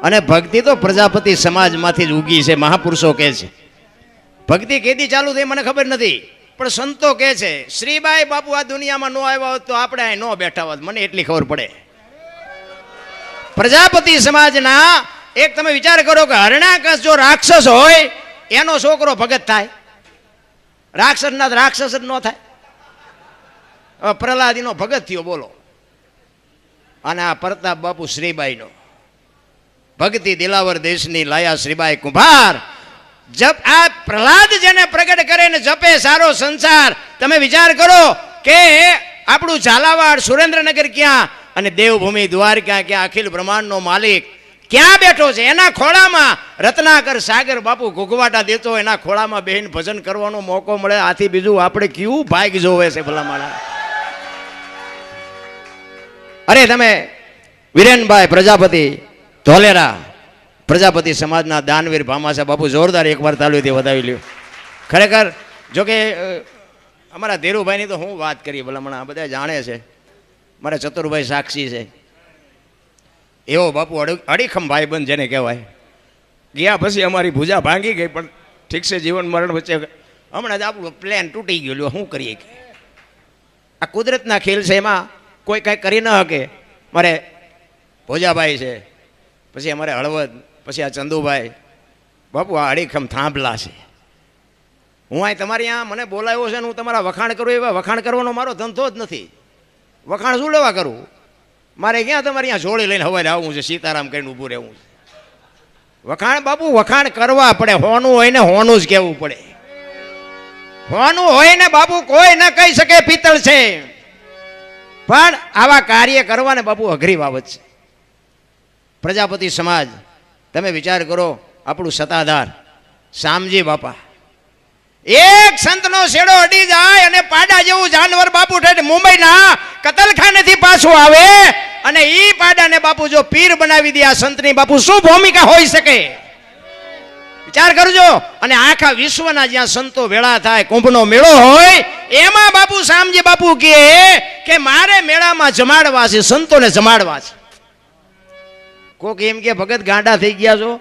અને ભક્તિ તો પ્રજાપતિ સમાજમાંથી જ ઉગી છે, મહાપુરુષો કહે છે. ભક્તિ કેદી ચાલુ થઈ મને ખબર નથી, પણ સંતો કહે છે શ્રીબાઈ બાપુ આ દુનિયામાં ન આવ્યા હોત તો આપણે અહીં ન બેઠા હોત, મને એટલી ખબર પડે. પ્રજાપતિ સમાજના એક તમે વિચાર કરો કે હરણાકશ જો રાક્ષસ હોય એનો છોકરો ભગત થાય, રાક્ષસના રાક્ષસ જ ન થાય. પ્રહલાદીનો ભગત થયો બોલો, અને આ પ્રતાપ બાપુ શ્રીબાઈનો ભક્તિ દિલાવર દેશની લાયા શ્રીબાઈ કુંભાર. જપ આ પ્રહલાદ જેને પ્રગટ કરે ને જપે સારો સંસાર. તમે વિચાર કરો કે આપણું ઝાલાવાડ સુરેન્દ્રનગર ક્યાં અને દેવભૂમિ દ્વારકા ક્યાં, અખિલ બ્રહ્માંડનો માલિક ક્યાં બેઠો છે? એના ખોળામાં રત્નાકર સાગર બાપુ ઘૂઘવાટા દેતો, એના ખોળામાં બેહીન ભજન કરવાનો મોકો મળે. આથી બીજું આપણે કેવું ભાગ જોવે છે ભલા માણા. અરે તમે વિરેનભાઈ પ્રજાપતિ ધોલેરા પ્રજાપતિ સમાજના દાનવીર ભામાસા બાપુ જોરદાર એકવાર તાળીઓથી વધાવી લ્યો. ખરેખર જોકે અમારા ધીરુભાઈની તો હું વાત કરીએ ભલામણા, બધા જાણે છે. મારા ચતુરભાઈ સાક્ષી છે. એવો બાપુ અડીખમ ભાઈબંધ જેને કહેવાય. ગયા પછી અમારી ભૂજા ભાંગી ગઈ, પણ ઠીક છે, જીવન મરણ વચ્ચે હમણાં જ આપણું પ્લેન તૂટી ગયું. શું કરીએ કે આ કુદરતના ખેલ છે, એમાં કોઈ કાંઈ કરી ન શકે. મારે ભોજાભાઈ છે, પછી અમારે હળવદ, પછી આ ચંદુભાઈ બાપુ આ અડીખમ થાંભલા છે. હું અહીં તમારે અહીંયા મને બોલાવ્યો છે ને હું તમારા વખાણ કરું, એવા વખાણ કરવાનો મારો ધંધો જ નથી. વખાણ શું લેવા કરું? મારે ક્યાં તમારે અહીંયા જોડી લઈને હવારે આવવું છે, સીતારામ કરીને ઊભું રહેવું છે. વખાણ બાપુ વખાણ કરવા પડે. હોનું હોય ને હોનું જ કહેવું પડે. હોનું હોય ને બાપુ કોઈ ન કહી શકે પિત્તળ છે, પણ આવા કાર્ય કરવાને બાપુ અઘરી બાબત છે. પ્રજાપતિ સમાજ તમે વિચાર કરો, આપણું સત્તાધાર શામજી બાપા, એક સંતનો શેડો અડી જાય અને પાડા જેવું જાનવર બાપુ ઠેઠ મુંબઈના કતલખાનેથી પાછું આવે અને ઈ પાડાને બાપુ જો પીર બનાવી દે આ સંતની, બાપુ શું ભૂમિકા હોઈ શકે? વિચાર કરજો. અને આખા વિશ્વના જ્યાં સંતો ભેળા થાય, કુંભનો મેળો હોય, એમાં બાપુ શામજી બાપુ કહે કે મારે મેળામાં જમાડવા છે, સંતોને જમાડવા છે. કોક એમ કે ભગત ગાંડા થઈ ગયા છો,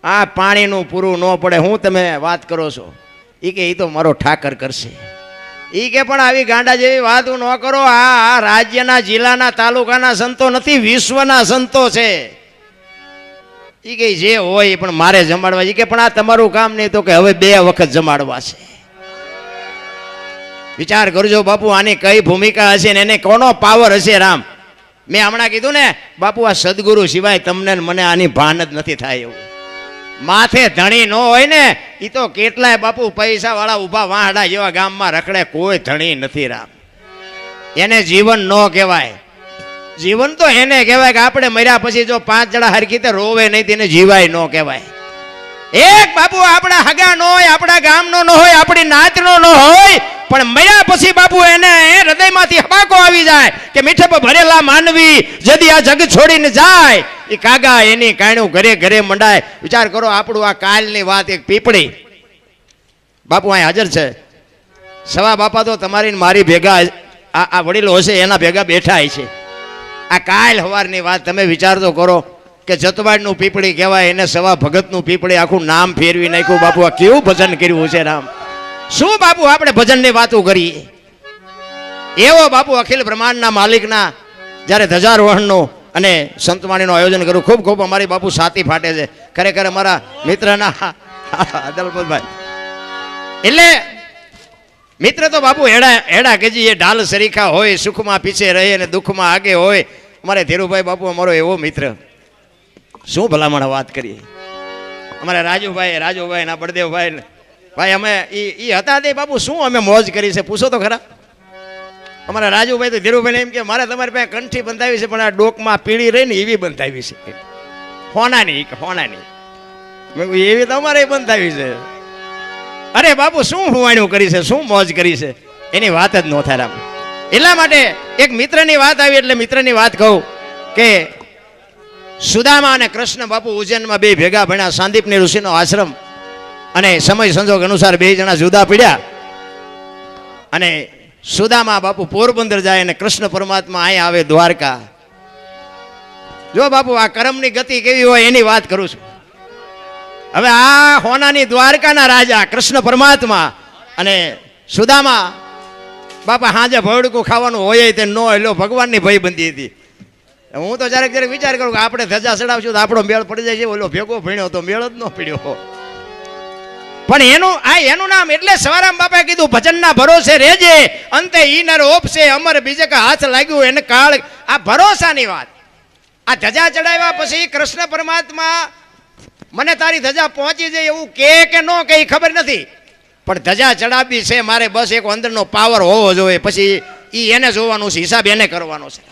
આ પાણીનું પૂરું ન પડે, હું તમે વાત કરો છો? એ કે એ તો મારો ઠાકર કરશે. એ કે પણ આવી ગાંડા જેવી વાત ન કરો. આ રાજ્યના જિલ્લાના તાલુકાના સંતો નથી, વિશ્વના સંતો છે. એ કે જે હોય પણ મારે જમાડવા. એ કે પણ આ તમારું કામ નહીં, તો કે હવે 2 વખત જમાડવા છે. વિચાર કરજો બાપુ, આની કઈ ભૂમિકા હશે ને એને કોનો પાવર હશે? રામ, મેં હમણાં કીધું ને બાપુ, આ સદગુરુ સિવાય તમને મને આની ભાન જ નથી થાય એવું. માથે ધણી ન હોય ને એ તો કેટલાય બાપુ પૈસા વાળા ઉભા વાહડા જેવા ગામમાં રખડે, કોઈ ધણી નથી. રામ, એને જીવન ન કહેવાય. જીવન તો એને કહેવાય કે આપણે મર્યા પછી જો 5 જણા હરખી રીતે રોવે નહીં તેને જીવાય ન કહેવાય. એક બાપુ આપણા હગા ન હોય, આપણા ગામનો ન હોય, આપણી નાતનો ન હોય, પણ મર્યા પછી બાપુ એને હૃદયમાંથી હબાકો આવી જાય કે મીઠે પર ભરેલા માનવી જદી આ જગ છોડીને જાય, એ કાગા એની કાણું ઘરે ઘરે મંડાય. વિચાર કરો, આપણું આ કાલની વાત, એક પીપળી બાપુ અહીં હાજર છે. સવા બાપા તો તમારી મારી ભેગા આ વડીલો હશે એના ભેગા બેઠા છે. આ કાલ હવારની વાત તમે વિચાર તો કરો કે જતવાડનું પીપળી કહેવાય, એને સવા ભગતનું પીપળી આખું નામ ફેરવી નાખ્યું. બાપુ આ કેવું ભજન કર્યું છે? રામ, શું બાપુ આપણે ભજનની વાતો કરીએ? એવો બાપુ અખિલ બ્રહ્માંડના માલિકના જ્યારે ધજારોહણનું અને સંતવાણીનું આયોજન કર્યું. ખૂબ ખૂબ અમારી બાપુ સાથી ફાટે છે. ખરેખર અમારા મિત્રના અદલપતભાઈ એટલે મિત્ર તો બાપુ હેડા કે જે ઢાલ સરીખા હોય, સુખમાં પીછે રહે અને દુઃખમાં આગે હોય. અમારે ધીરુભાઈ બાપુ અમારો એવો મિત્ર, શું ભલામણ વાત કરીએ. અમારા રાજુભાઈ ના બળદેવભાઈ ભાઈ, અમે એ હતા તે બાપુ શું અમે મોજ કરી છે પૂછો તો ખરા. અમારા રાજુભાઈ તો ધીરુભાઈને એમ કે મારે તમારી પાસે કંઠી બંધાવી છે, પણ આ ડોકમાં પીળી રહી ને એવી બંધાવી છે, હોનાની એવી તમારે બંધાવી છે. અરે બાપુ શું હુવાણ્યું કરી છે, શું મોજ કરી છે, એની વાત જ ન થાય. રામ, એટલા માટે એક મિત્રની વાત આવી એટલે મિત્રની વાત કહું કે સુદામા અને કૃષ્ણ બાપુ ઉજ્જૈનમાં 2 ભેગા ભણ્યા, સાંદીપની ઋષિનો આશ્રમ, અને સમય સંજોગ અનુસાર 2 જણા જુદા પડ્યા. અને સુદામા બાપુ પોરબંદર જાય અને કૃષ્ણ પરમાત્મા અહીંયા આવે દ્વારકા. જો બાપુ આ કર્મની ગતિ કેવી હોય એની વાત કરું છું. હવે આ હોનાની દ્વારકાના રાજા કૃષ્ણ પરમાત્મા અને સુદામા બાપા હાજે ભવડકું ખાવાનું હોય તે ન હોય, ભગવાનની ભયબંધી હતી. હું તો જ્યારે ક્યારેક વિચાર કરું કે આપણે ધજા ચડાવશું તો આપણો મેળ પડી જાય છે, ઓલો ભેગો ભણ્યો તો મેળ જ ન પડ્યો. પણ એનું નામ એટલે સવારામ બાપાએ કીધું ભજનના ભરોસે રહેજે, અંતે ઈનર ઓપશે અમર બીજે કા હાથ લાગ્યું એને કાળ. આ ભરોસાની વાત. આ ધજા ચડાવ્યા પછી કૃષ્ણ પરમાત્મા મને તારી ધજા પહોંચી જાય એવું કે ન કે ખબર નથી, પણ ધજા ચડાવવી છે મારે, બસ એક અંદરનો પાવર હોવો જોઈએ. પછી એને જોવાનું છે, હિસાબ એને કરવાનો છે.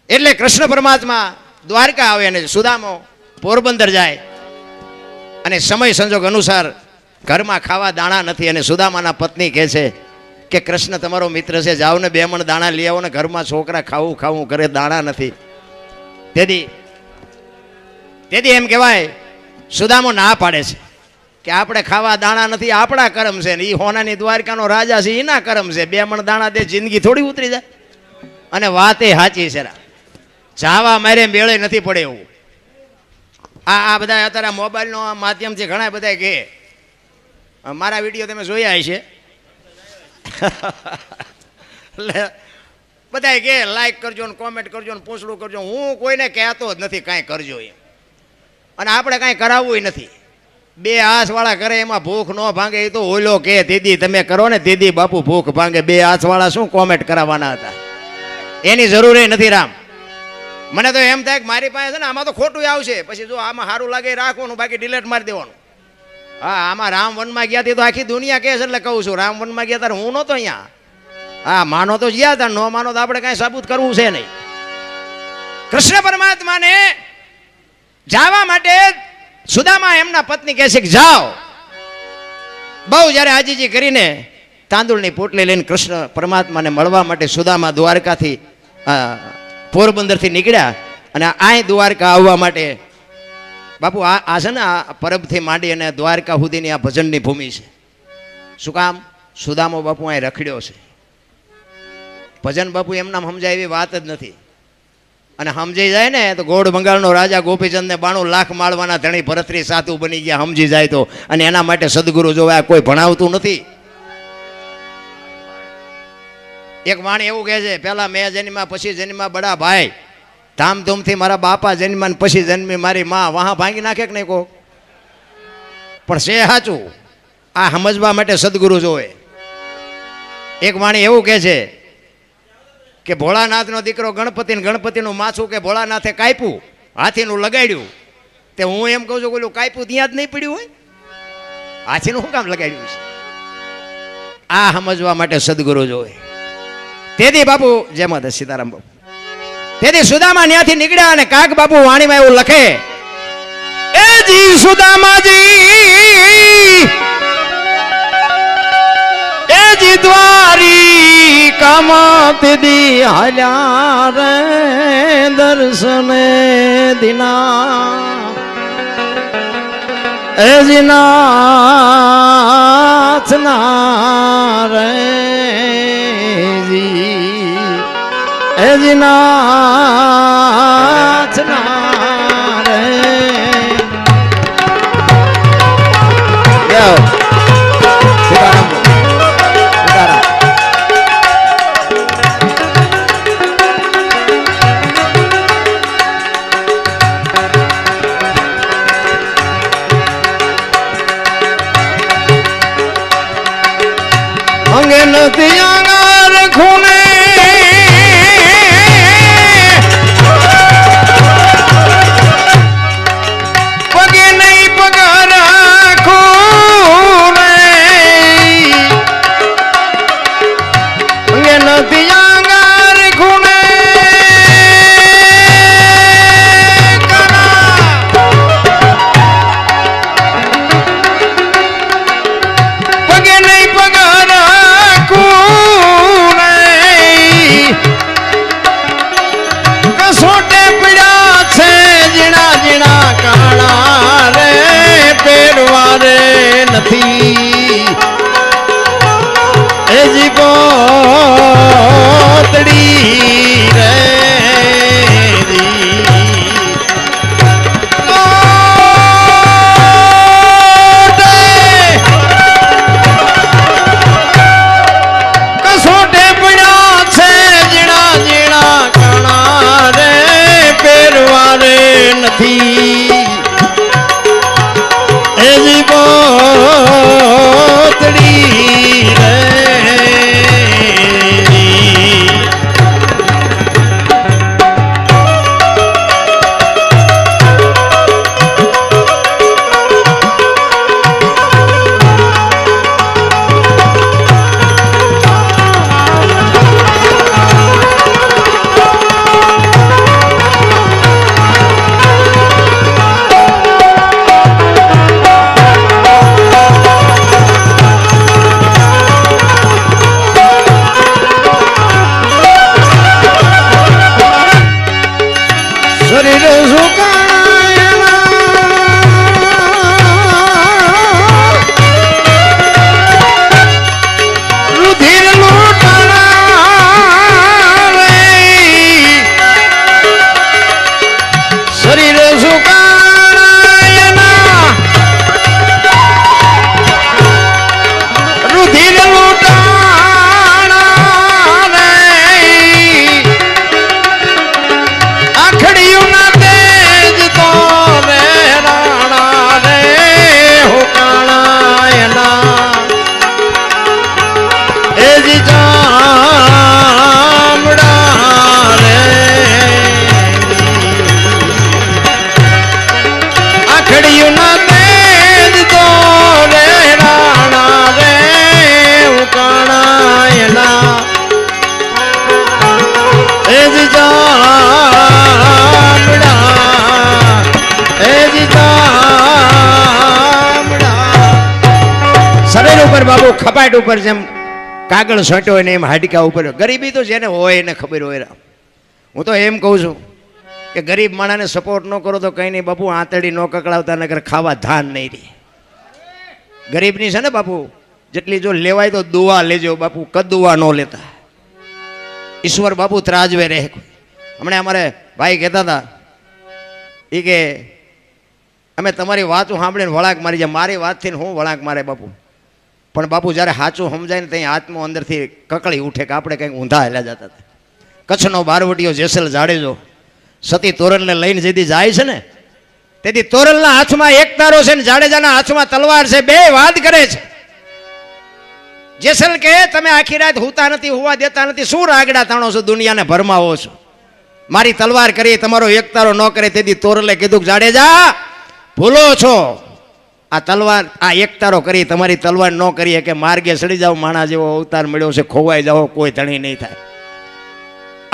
એટલે કૃષ્ણ પરમાત્મા દ્વારકા આવે અને સુદામો પોરબંદર જાય અને સમય સંજોગ અનુસાર ઘરમાં ખાવા દાણા નથી અને સુદામાના પત્ની કહે છે કે કૃષ્ણ તમારો મિત્ર છે, જાઓ ને 2 મણ દાણા લઈ આવો ને, ઘરમાં છોકરા ખાવું કરે દાણા નથી. તેથી એમ કહેવાય સુદામો ના પાડે છે કે આપણે ખાવા દાણા નથી, આપણા કર્મ છે ને એ હોનાની દ્વારકાનો રાજા છે એના કર્મ છે, 2 મણ દાણા દે જિંદગી થોડી ઉતરી જાય. અને વાત એ સાચી છે, જાવા મારે મેળે નથી પડે એવું. આ બધા અત્યારે મોબાઈલનો માધ્યમથી ઘણા બધા કહે, મારા વિડીયો તમે જોયા છે એટલે બધા કહે લાઈક કરજો ને કોમેન્ટ કરજો ને પૂછડું કરજો. હું કોઈને કહેતો જ નથી કાંઈ કરજો એમ, અને આપણે કાંઈ કરાવવું નથી. 2 હાથવાળા કરે એમાં ભૂખ ન ભાંગે એ તો ઓલો કે દીદી તમે કરો ને દીદી બાપુ ભૂખ ભાંગે. 2 હાથવાળા શું કોમેન્ટ કરાવવાના હતા, એની જરૂર નથી રામ. મને તો એમ થાય કે મારી પાસે છે ને આમાં તો ખોટું આવશે, પછી જો આમાં સારું લાગે રાખવાનું, બાકી ડિલેટ મારી દેવાનું. હા, આમાં રામ વનમાં ગયા તે તો આખી દુનિયા કહે છે એટલે કહું છું, રામ વનમાં ગયા ત્યારે હું નહોતો અહીંયા. હા, માનો તો ગયા હતા, ન માનો તો આપણે કાંઈ સાબુત કરવું છે નહીં. કૃષ્ણ પરમાત્માને જવા માટે સુદામા એમના પત્ની કહે છે કે જાઓ. બહુ જ્યારે આજીજી કરીને તાંદુળની પોટલી લઈને કૃષ્ણ પરમાત્માને મળવા માટે સુદામા દ્વારકાથી પોરબંદરથી નીકળ્યા અને આ દ્વારકા આવવા માટે બાપુ આ છે ને આ પરબથી માંડી અને દ્વારકા સુધીની આ ભજનની ભૂમિ છે. શું કામ? સુદામો બાપુ અહીં રખડ્યો છે. ભજન બાપુ એમનામ સમજાય એવી વાત જ નથી. અને સમજી જાય ને તો ગોળ બંગાળનો રાજા ગોપીચંદને 92 લાખ માળવાના ધણી ભરતરી સાધુ બની ગયા સમજી જાય તો. અને એના માટે સદગુરુ જોવા કોઈ ભણાવતું નથી. એક વાણી એવું કહે છે, પહેલા મેં જન્મ્યા પછી જન્મ્યા બડા ભાઈ, ધામધૂમથી મારા બાપા જન્મ્યા પછી જન્મી મારી માં. વાહ ભાંગી નાખે કે નહીં કો? પણ છે સાચું, આ સમજવા માટે સદગુરુ જોવે. એક વાણી એવું કહે છે કે ભોળાનાથનો દીકરો ગણપતિને ગણપતિનું માથું કે ભોળાનાથે કાપ્યું, હાથીનું લગાડ્યું. તે હું એમ કહું છું ઓલું કાપ્યું ત્યાં જ નહીં પડ્યું હોય, હાથીનું શું કામ લગાડ્યું છે? આ સમજવા માટે સદગુરુ જોવે. તેથી બાપુ જય માતા સીતારામ બાપુ. તેથી સુદામા ત્યાંથી નીકળ્યા અને કાક બાપુ વાણીમાં એવું લખે, એ જી સુદામાજી એ જી દ્વારી કામત દી હાલ્યા રે દર્શને દિના એ જી નાથ ના રે એ જી નાથ ના રે. અંગે નથી આંગર ખૂણે નથી એજી પોતડી રે બાબુ ખપાટ ઉપર જેમ કાગળ છોટ્યો હોય ને એમ હાડકા ઉપર ગરીબી તો જેને હોય એને ખબર હોય. હું તો એમ કહું છું કે ગરીબ માણસને સપોર્ટ ન કરો તો કંઈ નહીં બાપુ, આંતળી ન કકડાવતા નગર ખાવા ધાન નહીં રહે. ગરીબની છે ને બાપુ જેટલી જો લેવાય તો દુઆ લેજો બાપુ, કદુઆ ન લેતા. ઈશ્વર બાપુ ત્રાજવે રહે. હમણાં અમારે ભાઈ કહેતા હતા એ કે અમે તમારી વાતો સાંભળીને વળાંક મારી જાય. મારી વાતથી હું વળાંક મારે બાપુ, પણ બાપુ જ્યારે સાચું સમજાય ને ત્યાં આત્મો અંદરથી કકળી ઉઠે કે આપણે કંઈક ઊંધા હેલા જતા હતા. કચ્છનો બારવટીયો જેસલ જાડેજો સતી તોરલને લઈને જેથી જાય છે ને તેથી તોરલના હાથમાં એક તારો છે ને જાડેજાના હાથમાં તલવાર છે. બે વાત કરે છે. જેસલ કે તમે આખી રાત હુતા નથી, હુવા દેતા નથી, શું રાગડા તાણો છો, દુનિયાને ભરમાવો છો. મારી તલવાર કરી તમારો એક તારો ન કરે. તેથી તોરલે કીધું જાડેજા ભૂલો છો, આ તલવાર આ એક તારો કરી તમારી તલવાર ન કરીએ કે માર્ગે સડી જાઓ, માણા જેવો અવતાર મળ્યો છે, ખોવાઈ જાઓ, કોઈ ધણી નહીં થાય.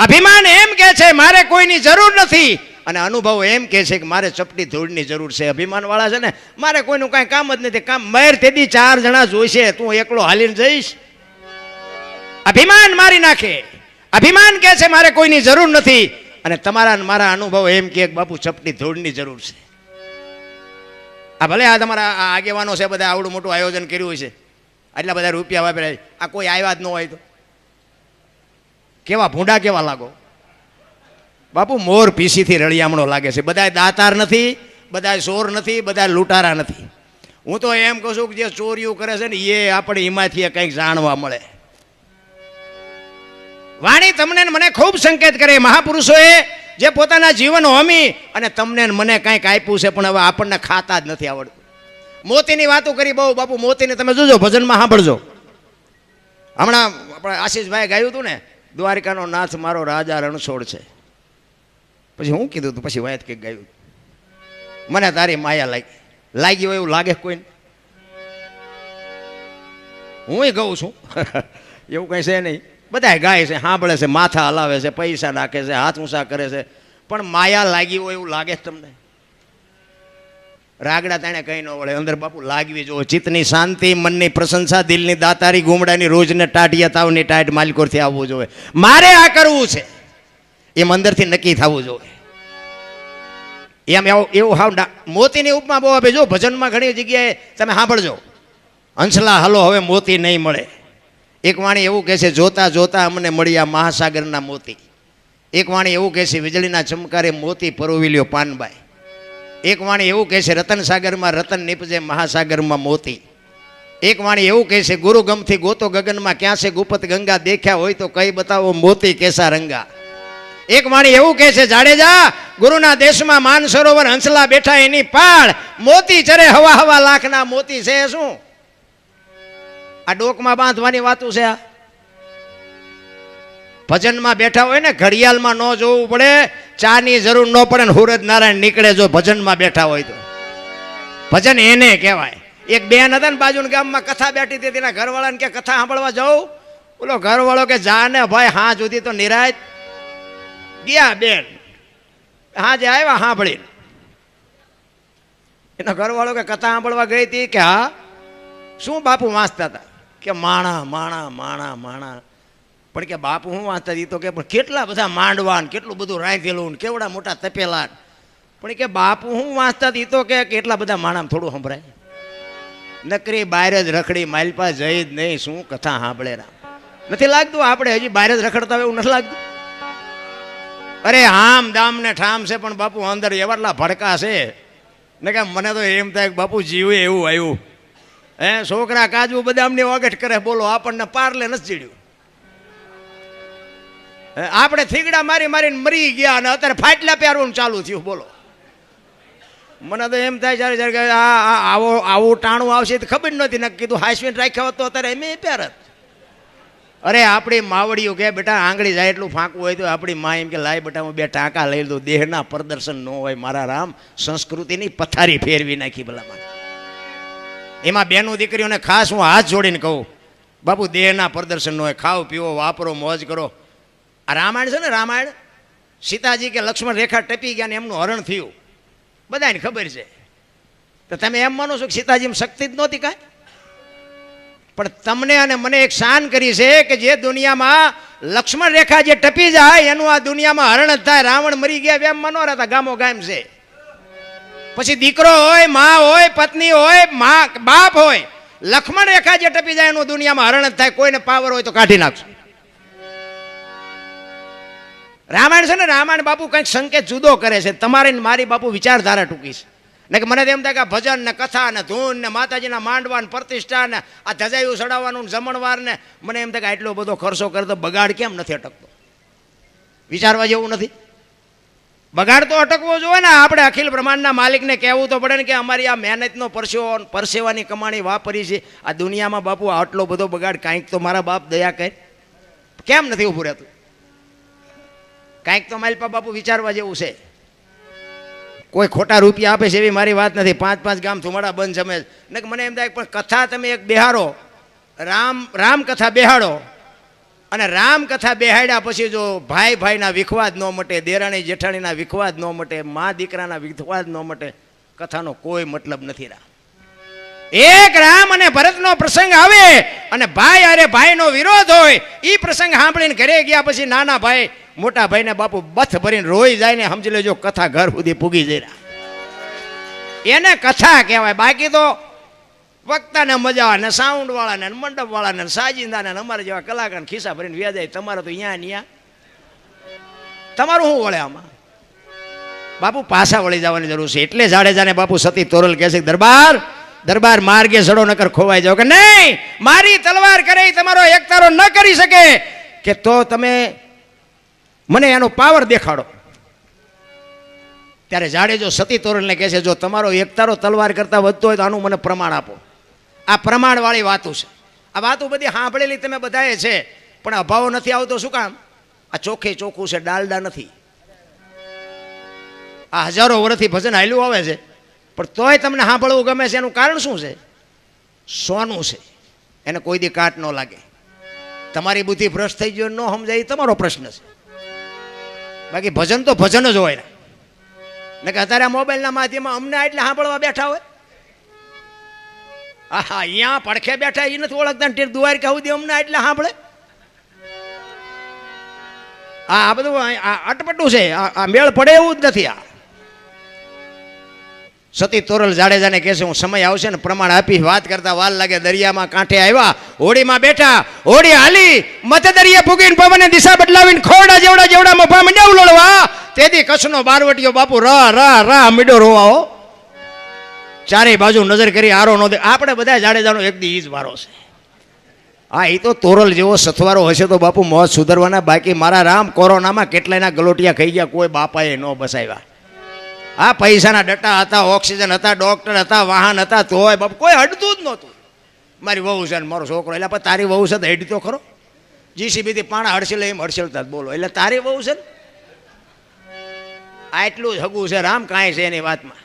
અભિમાન એમ કે છે મારે કોઈની જરૂર નથી, અને અનુભવ એમ કે છે કે મારે ચપટી ધૂળની જરૂર છે. અભિમાન વાળા છે ને મારે કોઈનું કાંઈ કામ જ નથી. કામ મેર તેદી 4 જણા જોઈશે, તું એકલો હાલીને જઈશ. અભિમાન મારી નાખે. અભિમાન કે છે મારે કોઈની જરૂર નથી, અને તમારા મારા અનુભવ એમ કે બાપુ ચપટી ધૂળની જરૂર છે. આ ભલે આ તમારા આ આગેવાનો છે બધા આવડું મોટું આયોજન કર્યું હોય છે, આટલા બધા રૂપિયા વાપર્યા, આ કોઈ આવ્યા જ ન હોય તો કેવા ભૂંડા કેવા લાગો બાપુ. મોર પીસીથી રળિયામણો લાગે છે. બધા દાતાર નથી, બધા ચોર નથી, બધા લૂંટારા નથી. હું તો એમ કહું છું કે જે ચોરીઓ કરે છે ને એ આપણે એમાંથી કંઈક જાણવા મળે. વાણી તમને મને ખૂબ સંકેત કરે. મહાપુરુષોએ જે પોતાના જીવન હોમી અને તમને મને કંઈક આપ્યું છે, પણ હવે આપણને ખાતા જ નથી આવડતું. મોતીની વાતો કરી બહુ બાપુ. મોતીને તમે જોજો ભજનમાં સાંભળજો. હમણાં આપણે આશીષભાઈ ગાયું હતું ને, દ્વારિકાનો નાથ મારો રાજા રણછોડ છે. પછી હું કીધું હતું, પછી વાયત કંઈક ગાયું, મને તારી માયા લાગી હોય એવું લાગે કોઈને. હું ગઉં છું એવું કંઈ છે નહીં. બધા ગાય છે, સાંભળે છે, માથા હલાવે છે, પૈસા નાખે છે, હાથ ઊંચા કરે છે, પણ માયા લાગી હોય એવું લાગે છે તમને? રાગડા તાણે કંઈ ન વળે. અંદર બાપુ લાગવી જો. ચિત્તની શાંતિ, મનની પ્રશંસા, દિલની દાતારી, ગુમડાની રોજને ટાટિયા તાવની ટાઈટ માલિકોરથી આવવું જોઈએ. મારે આ કરવું છે એમ અંદરથી નક્કી થવું જોઈએ. એમ એવું હાવ મોતીની ઉપમા બહુ આપે. જો ભજનમાં ઘણી જગ્યાએ તમે સાંભળજો, હંસલા હલો હવે મોતી નહીં મળે. એક વાણી એવું કહે છે, જોતા જોતા અમને મળ્યા મહાસાગરના મોતી. એક વાણી એવું કહે છે, વીજળીના ચમકારે મોતી પરોવી લ્યો પાનબાઈ. એક વાણી એવું કહે છે, રતન સાગરમાં રતન નીપજે મહાસાગરમાં મોતી. એક વાણી એવું કહે છે, ગુરુ ગમથી ગોતો ગગનમાં ક્યાં છે ગુપત ગંગા, દેખ્યા હોય તો કઈ બતાવો મોતી કેસા રંગા. એક વાણી એવું કહે છે, જાડેજા ગુરુના દેશમાં માનસરોવર હંસલા બેઠા એની પાળ, મોતી ચરે હવા હવા લાખના મોતી છે શું? આ ડોકમાં બાંધવાની વાતું છે. આ ભજનમાં બેઠા હોય ને, ઘડિયાળમાં ન જોવું પડે, ચાની જરૂર ન પડે ને હુરજ નારાયણ નીકળે જો ભજનમાં બેઠા હોય તો. ભજન એને કહેવાય. એક બેન હતા ને બાજુના ગામમાં, કથા બેઠી હતી, તેના ઘરવાળાને કે કથા સાંભળવા જાઉં? બોલો ઘરવાળો કે જા ને ભાઈ, હા સુધી તો નિરાય ગયા. બેન હા જે આવ્યા સાંભળી. એનો ઘરવાળો કે કથા સાંભળવા ગઈ હતી? કે હા. શું બાપુ વાંચતા હતા? કે માણા માણા માણા માણા. પણ કે બાપુ હું વાંચતા હતી? તો કે પણ કેટલા બધા માંડવા ને કેટલું બધું રાંધેલું ને કેવડા મોટા તપેલા. પણ કે બાપુ હું વાંચતા હતી? તો કે કેટલા બધા માણામાં થોડું સંભળાય. નકરી બહાર જ રખડી, માલપા જઈ જ નહીં, શું કથા સાંભળે. નથી લાગતું આપણે હજી બહાર જ રખડતા હોય એવું નથી લાગતું? અરે આમ દામ ને ઠામ છે, પણ બાપુ અંદર એવાટલા ભડકા છે ને કે મને તો એમ થાય કે બાપુ જીવે એવું આવ્યું. હે છોકરા કાજુ બદામની વગટ કરે, બોલો આપણને પારલે નથી ચીડ્યું. આપણે થીગડા મારી મારીને મરી ગયા અને અત્યારે ફાટલા પહેરવાનું ચાલુ થયું. બોલો મને તો એમ થાય જ્યારે જ્યારે આવું ટાણું આવશે તો ખબર નહોતી. ને કીધું હાઈસ્વીન રાખ્યા હોત તો અત્યારે એમ પહેરત. અરે આપણી માવડીઓ કે બેટા આંગળી જાય એટલું ફાંકવું હોય તો આપણી મા એમ કે લાય બેટા હું 2 ટાંકા લઈ દઉં. દેહના પ્રદર્શન ન હોય મારા રામ, સંસ્કૃતિની પથારી ફેરવી નાખી ભલામાં. એમાં બેનું દીકરીઓને ખાસ હું હાથ જોડીને કહું, બાપુ દેહના પ્રદર્શન ન હોય, ખાઓ પીવો વાપરો મોજ કરો. આ રામાયણ છે ને, રામાયણ સીતાજી કે લક્ષ્મણ રેખા ટપી ગયા ને એમનું હરણ થયું, બધાને ખબર છે. તો તમે એમ માનો છો કે સીતાજીમાં શક્તિ જ નહોતી કાંઈ? પણ તમને અને મને એક શાન કરી છે કે જે દુનિયામાં લક્ષ્મણ રેખા જે ટપી જાય એનું આ દુનિયામાં હરણ જ થાય. રાવણ મરી ગયા એમ ન રહેતા, ગામો ગામ છે. પછી દીકરો હોય, મા હોય, પત્ની હોય, બાપ હોય, લક્ષ્મણ રેખા જે ટપી જાય એનું દુનિયામાં હરણ જ થાય. કોઈને પાવર હોય તો કાઢી નાખશું. રામાયણ છે ને, રામાયણ બાપુ કંઈક સંકેત જુદો કરે છે. તમારી ને મારી બાપુ વિચારધારા ટૂંકી છે. ને કે મને એમ થાય કે ભજન ને કથા ને ધૂન ને માતાજીના માંડવા ને પ્રતિષ્ઠા ને આ ધજાયું ચડાવવાનું જમણવાર ને, મને એમ થાય કે આટલો બધો ખર્ચો કરે તો બગાડ કેમ નથી અટકતો? વિચારવા જેવું નથી? બગાડ તો અટકવો જોઈએ ને. આપણે અખિલ બ્રહ્માંડના માલિકને કહેવું તો પડે ને કે અમારી આ મહેનતનો પરસેવાની કમાણી વાપરી છે આ દુનિયામાં. બાપુ આટલો બધો બગાડ કાંઈક તો મારા બાપ દયા કરે, કેમ નથી ઊભું રહેતું? કાંઈક તો મારી બાપુ વિચારવા જેવું છે. કોઈ ખોટા રૂપિયા આપે છે એવી મારી વાત નથી. 5 ગામ ધુમાડા બંધ જમે ને. મને એમ થાય પણ કથા તમે એક બેહાડો, રામ કથા બેહાડો, અને રામ કથા બેહાડ્યા પછી જો ભાઈ ભાઈના વિખવાદ ન મટે, દેરાણી જેઠાણીના વિખવાદ ન મટે, મા દીકરાના વિખવાદ ન મટે, કથાનો કોઈ મતલબ નથી. એક રામ અને ભરતનો પ્રસંગ આવે અને ભાઈ અરે ભાઈનો વિરોધ હોય, એ પ્રસંગ સાંભળીને ઘરે ગયા પછી નાના ભાઈ મોટા ભાઈને બાપુ બથ ભરીને રોઈ જાય ને સમજી લેજો કથા ઘર સુધી પૂગી જઈ. એને કથા કહેવાય. બાકી તો વક્તાને મજા આવે ને, સાઉન્ડ વાળાને, મંડપ વાળાને, સાજિંદાને, અમારા જેવા કલાકારને ખિસ્સા ભરીને વ્યા જાય. તમારે તો અહીંયા તમારું શું વળે આમાં? બાપુ પાછા વળી જવાની જરૂર છે. એટલે જાડેજાને બાપુ સતી તોરલ કહે છે, દરબાર માર્ગે સડો નકર ખોવાઈ જાવ. કે નહીં, મારી તલવાર કરે તમારો એકતારો ન કરી શકે કે તો તમે મને એનો પાવર દેખાડો. ત્યારે જાડેજો સતી તોરલને કહે છે, જો તમારો એકતારો તલવાર કરતા વધતો હોય તો આનું મને પ્રમાણ આપો. આ પ્રમાણવાળી વાતો છે. આ વાતો બધી સાંભળેલી તમે બધાએ છે, પણ અભાવ નથી આવતો. શું કામ? આ ચોખ્ખું છે, ડાલડા નથી. આ હજારો વર્ષથી ભજન હાલ્યું આવે છે, પણ તોય તમને સાંભળવું ગમે છે. એનું કારણ શું છે? સોનું છે, એને કોઈ દી કાટ ન લાગે. તમારી બુદ્ધિ ભ્રષ્ટ થઈ ગયો, ન સમજાય, તમારો પ્રશ્ન છે. બાકી ભજન તો ભજન જ હોય ને. કે અત્યારે મોબાઈલના માધ્યમમાં અમને એટલે સાંભળવા બેઠા હોય. હા, અહીંયા પડખે બેઠા એ નથી ઓળખતા ને દ્વારકા સુધી અમને એટલે સાંભળે. આ બધું અટપટું છે. આ મેળ પડે એવું જ નથી. આ સતી તોરલ જાડેજાને કહે છે, હું સમય આવશે ને પ્રમાણ આપી. વાત કરતા વાર લાગે. દરિયામાં કાંઠે આવ્યા, હોડીમાં બેઠા, હોડી હાલી મત દરિયે ફૂગીને પવને દિશા બદલાવીને ખોડા જેવડા મફા મંડ્યા ઉલળવા. તેથી કચ્છનો બારવટીયો બાપુ રા મીડો રોવાઓ. ચારેય બાજુ નજર કરી આરો નો દે. આપણે બધા જાડેજાનો એક દી ઈ જ વારો છે. હા, એ તો તોરલ જેવો સથવારો હશે તો બાપુ મોત સુધરવાના. બાકી મારા રામ કોરોનામાં કેટલાયના ગલોટિયા ખાઈ ગયા, કોઈ બાપાએ ન બસાવ્યા. આ પૈસાના ડટ્ટા હતા, ઓક્સિજન હતા, ડોક્ટર હતા, વાહન હતા, તોય બાપુ કોઈ હડતું જ નહોતું. મારી વહુ છે ને મારો છોકરો, એટલે પણ તારી વહુ છે તો હેડી તો ખરો. જીસીબીથી પાણા હડસેલ એમ હડસેલતા જ બોલો, એટલે તારી વહુ છે ને આટલું જ હગું છે રામ, કાંઈ છે એની વાતમાં.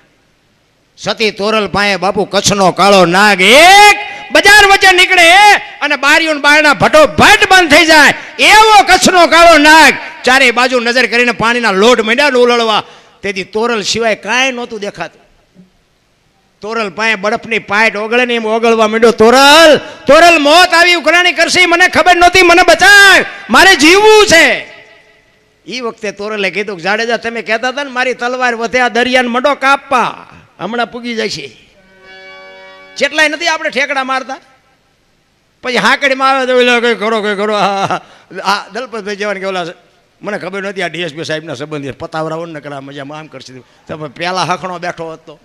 સતી તોરલ પાએ બાપુ કચ્છનો કાળો નાગ એક બજાર વચ્ચે નીકળે અને બારીઓ બારણા ભટો ભટ બંધ થઈ જાય એવો કચ્છનો કાળો નાગ ચારે બાજુ નજર કરીને પાણીના લોટ માંડ્યા ઉલળવા. તેથી તોરલ સિવાય કાંઈ નહોતું દેખાતું. તોરલ પાએ બરફની પાટ ઓગળે ને એમ ઓગળવા માંડ્યો. તોરલ તોરલ મોત આવી ઉઘરાણી કરશે, મને ખબર નહોતી, મને બચાવ, મારે જીવવું છે. એ વખતે તોરલે કીધું કે જાડેજા તમે કહેતા હતા ને મારી તલવાર વધે આ દરિયાને મંડો કાપવા, હમણાં પૂગી જાય છે. જેટલાય નથી આપણે ઠેકડા મારતા, પછી હાકડીમાં આવે તો કઈ કરો કઈ કરો. આ દલપતભાઈ જવાની કે ઓલા મને ખબર નથી આ ડીએસપી સાહેબના સંબંધી પતાવરાઓ ને કરા મજામાં આમ કરશે. તમે પહેલા હખણો બેઠો હતો.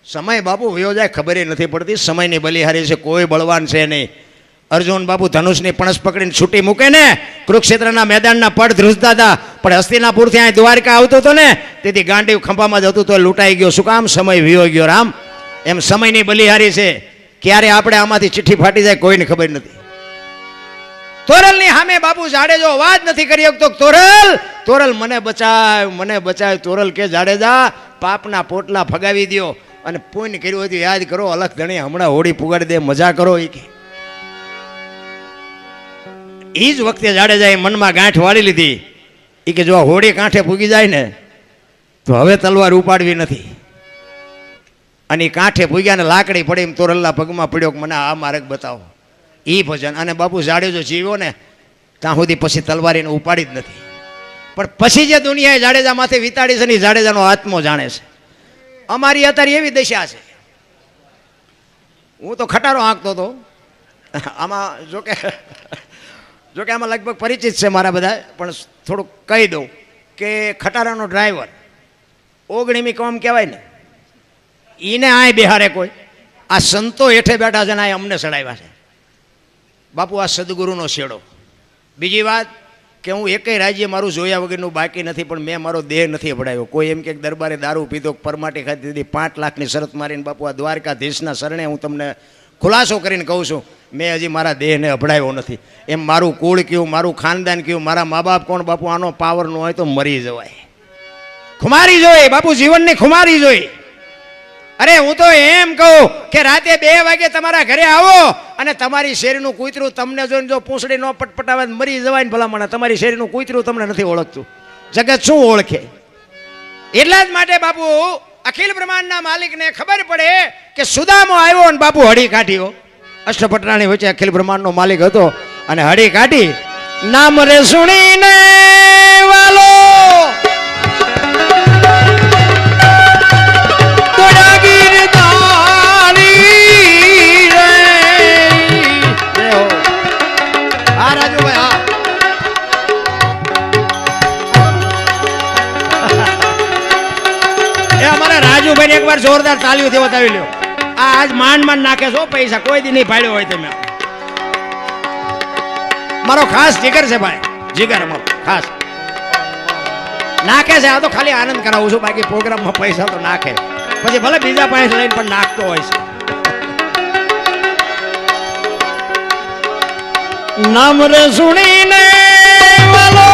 સમય બાપુ વયો જાય ખબર નથી પડતી. સમયની બલિહારી છે, કોઈ બળવાન છે નહીં. અર્જુન બાપુ ધનુષની પણસ પકડીને છૂટી મૂકે ને કુરુક્ષેત્રના મેદાનના પડ ધ્રુજતા હતા, પણ હસ્તિનાપુરથી અહીં દ્વારકા આવતો હતો ને તેથી ગાંડીવ ખંભામાં જ હતું તો લૂંટાઈ ગયો. શું કામ? સમય વિયો ગયો રામ. એમ સમયની બલિહારી છે. ક્યારે આપણે આમાંથી ચિઠ્ઠી ફાટી જાય કોઈને ખબર નથી. તોરલની સામે બાપુ જાડેજો અવાજ નથી કરી શકતો. તોરલ તોરલ મને બચાવ, મને બચાવ. તોરલ કે જાડેજા પાપના પોટલા ફગાવી દો અને પુણ્ય કર્યું હતું યાદ કરો. અલખ ધણી હમણાં હોળી પુગાડી દે, મજા કરો. એ જ વખતે જાડેજાએ મનમાં ગાંઠ વાળી લીધી. એ કે જો હોળી કાંઠે પૂગી જાય ને તો હવે તલવાર ઉપાડવી નથી. અને કાંઠે પૂગ્યા ને લાકડી પડી એમ તોરલના પગમાં પડ્યો કે મને આ માર્ગ બતાવો. એ ભજન. અને બાપુ જાડેજો જીવ્યો ને ત્યાં સુધી પછી તલવાર એને ઉપાડી જ નથી. પણ પછી જે દુનિયાએ જાડેજા માથે વિતાડી છે ને જાડેજાનો આત્મો જાણે છે. અમારી અત્યારે એવી દશા છે. હું તો ખટારો હાંકતો હતો આમાં, જોકે આમાં લગભગ પરિચિત છે મારા બધા, પણ થોડુંક કહી દઉં કે ખટારાનો ડ્રાઈવર ઓગણીમી કોમ કહેવાય ને એને આય બિહારે કોઈ. આ સંતો હેઠે બેઠા છે ને આ અમને ચડાવ્યા છે બાપુ. આ સદગુરુનો શેડો. બીજી વાત કે હું એકેય રાજ્ય મારું જોયા વગરનું બાકી નથી, પણ મેં મારો દેહ નથી અભડાયો. કોઈ એમ કે દરબારે દારૂ પીધો, પરમાટી ખાધી દીધી, 5 લાખની શરત મારીને બાપુ આ દ્વારકાધીશના શરણે હું તમને ખુલાસો કરીને કહું છું, મેં હજી મારા દેહને અભડાયો નથી. એમ મારું કુળ કયું, મારું ખાનદાન કયું, મારા મા બાપ કોણ બાપુ, આનો પાવર ન હોય તો મરી જવાય. ખુમારી જોઈ બાપુ, જીવનની ખુમારી જોઈ. અરે હું તો એમ કહું કે રાતે 2 વાગે તમારા ઘરે આવો અને તમારી શેરીનું કૂતરું તમને જોઈને જો પૂંછડી ન પટપટાવે મરી જવાય ને ભલામણ. તમારી શેરીનું કૂતરું તમને નથી ઓળખતું, જગત શું ઓળખે? એટલા જ માટે બાપુ અખિલ બ્રહ્માંડના માલિકને ખબર પડે કે સુદામો આવ્યો અને બાપુ હળી કાઢ્યો. અષ્ટપટરાણી વચ્ચે અખિલ બ્રહ્માંડનો માલિક હતો અને હળી કાઢી. નામ રે સુણીને વાલો એકવાર જોરદાર તાલીઓથી બતાવી લ્યો. આ આજ માંડ નાખે છો પૈસા, કોઈ દી નહીં પાડ્યો હોય તમે. મારો ખાસ જીગર છે ભાઈ, જીગર અમારો ખાસ નાખે છે. આ તો ખાલી આનંદ કરાવું છું, બાકી પ્રોગ્રામમાં પૈસા તો નાખે, પછી ભલે બીજા પાસે લઈને પણ નાખતો હોય છે. નામ રે સુણીને વાલો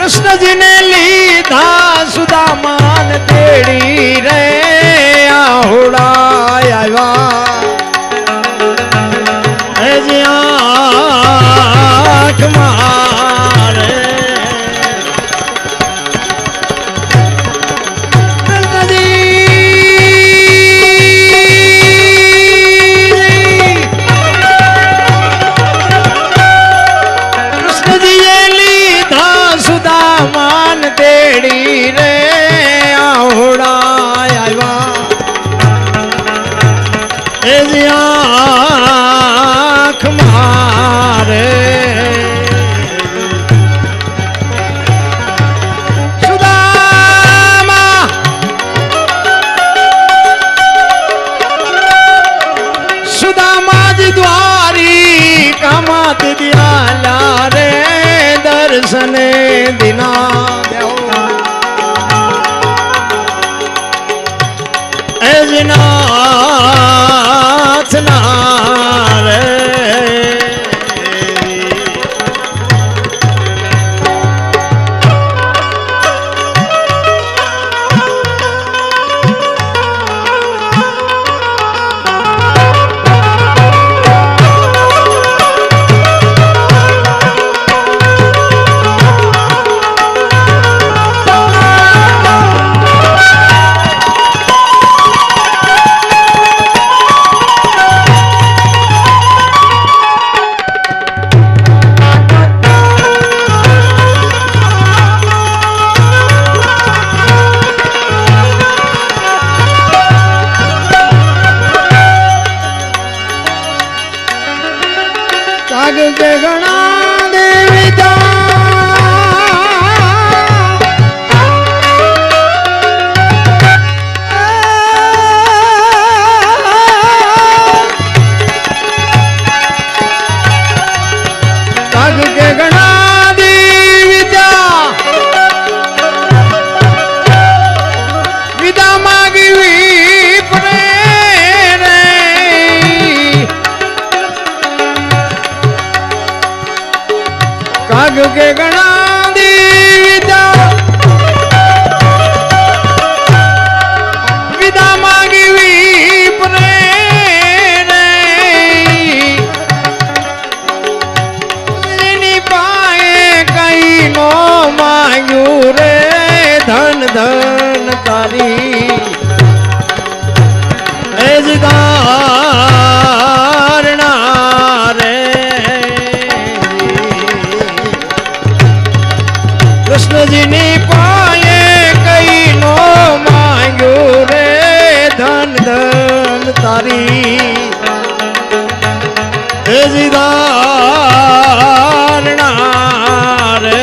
કૃષ્ણજીને લીધા સુદામાન તેડી રે આહોડા આવ્યા આંખ મારે. કૃષ્ણજીએ લીધા સુદામાન તેડી રે આહોડા આવ્યા આંખ મારે. दिया रे दर्शन दिना नाथ नारे के गणा देवी काग के गणा देवी विदा मागी काग के गणा दीदा विदा मांगी विप्रे लेनी पाए कहीं नो मांगू रे धन धन तारी एजदारना रे कृष्ण जी ने पाए कई नो मांगो रे धन धन तारी एजदारना रे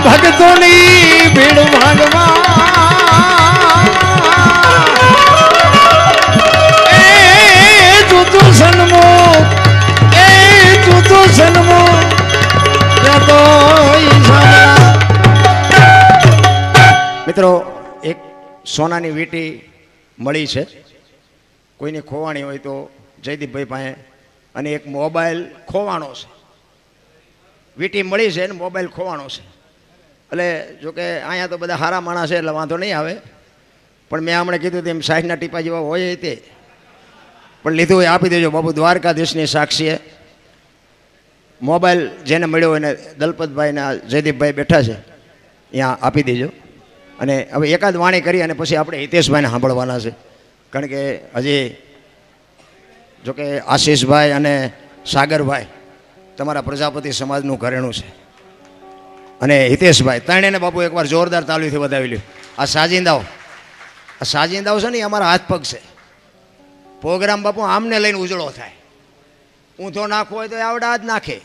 ભક્તોની ભીડ ભાગમાં એ તું તો સન્મુખ એ તું તો સન્મુખ તો મિત્રો એક સોનાની વીંટી મળી છે, કોઈની ખોવાણી હોય તો જયદીપભાઈ પાસે, અને એક મોબાઈલ ખોવાણો છે. વીંટી મળી છે અને મોબાઈલ ખોવાણો છે. એટલે જોકે અહીંયા તો બધા સારા માણસ છે એટલે વાંધો નહીં આવે, પણ મેં હમણાં કીધું તેમ સાઈડના ટીપા જેવા હોય તે પણ લીધું એ આપી દેજો બાપુ. દ્વારકાધીશની સાક્ષીએ મોબાઈલ જેને મળ્યો એને દલપતભાઈને જયદીપભાઈ બેઠા છે ત્યાં આપી દેજો. અને હવે એકાદ વાણી કરી અને પછી આપણે હિતેશભાઈને સાંભળવાના છે, કારણ કે હજી જોકે આશીષભાઈ અને સાગરભાઈ તમારા પ્રજાપતિ સમાજનું ઘરેણું છે, અને હિતેશભાઈ ત્રણેયને બાપુ એકવાર જોરદાર તાલીથી વધાવી લ્યો. આ સાજિંદાઓ છે ને એ અમારા હાથ પગ છે. પ્રોગ્રામ બાપુ આમને લઈને ઉજળો થાય. ઊંધો નાખવો હોય તો આવડા જ નાખે.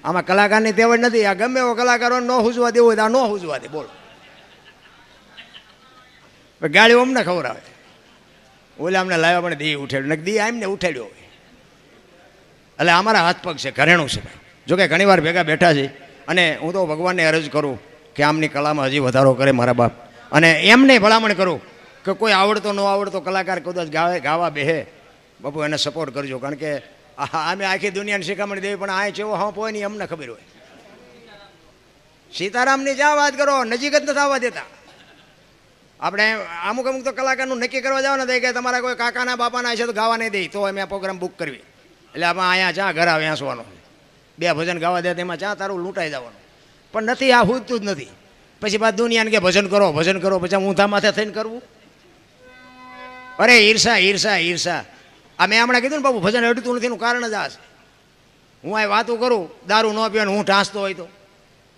આમાં કલાકારની તેવડ નથી. આ ગમે એવો કલાકારો ન હુજવા દેવો હોય તો આ ન હુજવા દે. બોલો ગાળીઓ અમને ખવડાવે. ઓલા અમને લાવ્યા પણ દી ઉઠાડ્યો ને દી આમને ઉઠાડ્યો હોય. એટલે અમારા હાથ પગ છે, ઘરેણું છે ભાઈ. જોકે ઘણી વાર ભેગા બેઠા છે, અને હું તો ભગવાનને અરજ કરું કે આમની કલામાં હજી વધારો કરે મારા બાપ, અને એમને ભલામણ કરું કે કોઈ આવડતો ન આવડતો કલાકાર કદાચ ગાવા બેહે બાપુ એને સપોર્ટ કરજો, કારણ કે અમે આખી દુનિયાને શીખામણી દેવી પણ આ ચેવો હંપ હોય ને અમને ખબર હોય. સીતારામની જ્યાં વાત કરો નજીક જ નથી આવવા દેતા. આપણે અમુક તો કલાકારનું નક્કી કરવા જવાના થાય કે તમારા કોઈ કાકાના બાપાના છે તો ગાવા નહીં દે, તો અમે આ પ્રોગ્રામ બુક કરવી. એટલે આપણે અહીંયા ચા ઘર આવે હસવાનો, બે ભજન ગાવા દે તેમાં ચા તારું લૂંટાઈ જવાનું. પણ નથી, આ હુજતું જ નથી. પછી બાદ દુનિયાને કે ભજન કરો પછી ઊંધા માથે થઈને કરવું. અરે ઈર્ષા. આ મેં હમણાં કીધું ને બાબુ ભજન અડતું નથી એનું કારણ જ આ છે. હું આ વાતો કરું દારૂ ન પીવાનું, હું ઢાંસતો હોય તો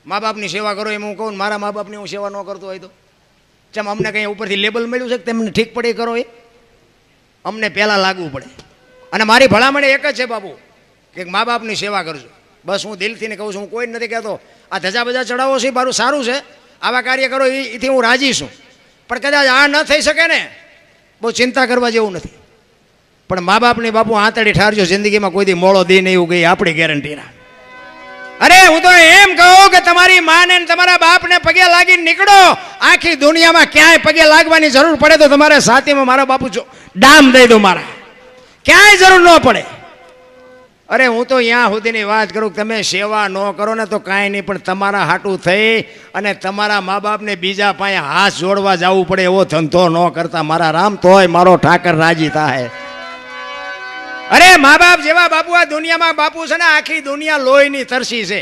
મા બાપની સેવા કરો એમ હું કહું, મારા મા બાપની હું સેવા ન કરતો હોય તો ચમ અમને કંઈ ઉપરથી લેબલ મળ્યું છે કે તમને ઠીક પડે કરો? એ અમને પહેલાં લાગવું પડે. અને મારી ભલામણ એક જ છે બાપુ કે મા બાપની સેવા કરજો. બસ હું દિલથી ને કહું છું, હું કોઈ નથી કહેતો આ ધજા બજા ચડાવો છે મારું સારું છે, આવા કાર્ય કરો એથી હું રાજી છું. પણ કદાચ આ ન થઈ શકે ને બહુ ચિંતા કરવા જેવું નથી. પણ મા બાપની બાપુ આંતળી ઠારજો, જિંદગીમાં કોઈ દી મોડો દી નહીં એવું ગઈ આપણી ગેરંટી ના. અરે હું તો એમ કહું કે તમારી માને તમારા બાપને પગે લાગીને નીકળો. આખી દુનિયામાં ક્યાંય પગે લાગવાની જરૂર પડે તો તમારે સાથીમાં મારા બાપુ ડામ દઈ દો, મારા ક્યાંય જરૂર ન પડે. અરે હું તો અહીંયા સુધીની વાત કરું કે તમે સેવા ન કરો ને તો કાંઈ નહીં, પણ તમારા હાટું થઈ અને તમારા મા બાપને બીજા પાસે હાથ જોડવા જવું પડે એવો ધંધો ન કરતા મારા રામ, તોય મારો ઠાકર રાજી થાય. અરે મા બાપ જેવા બાપુ આ દુનિયામાં બાપુ છે ને આખી દુનિયા લોહીની તરસી છે.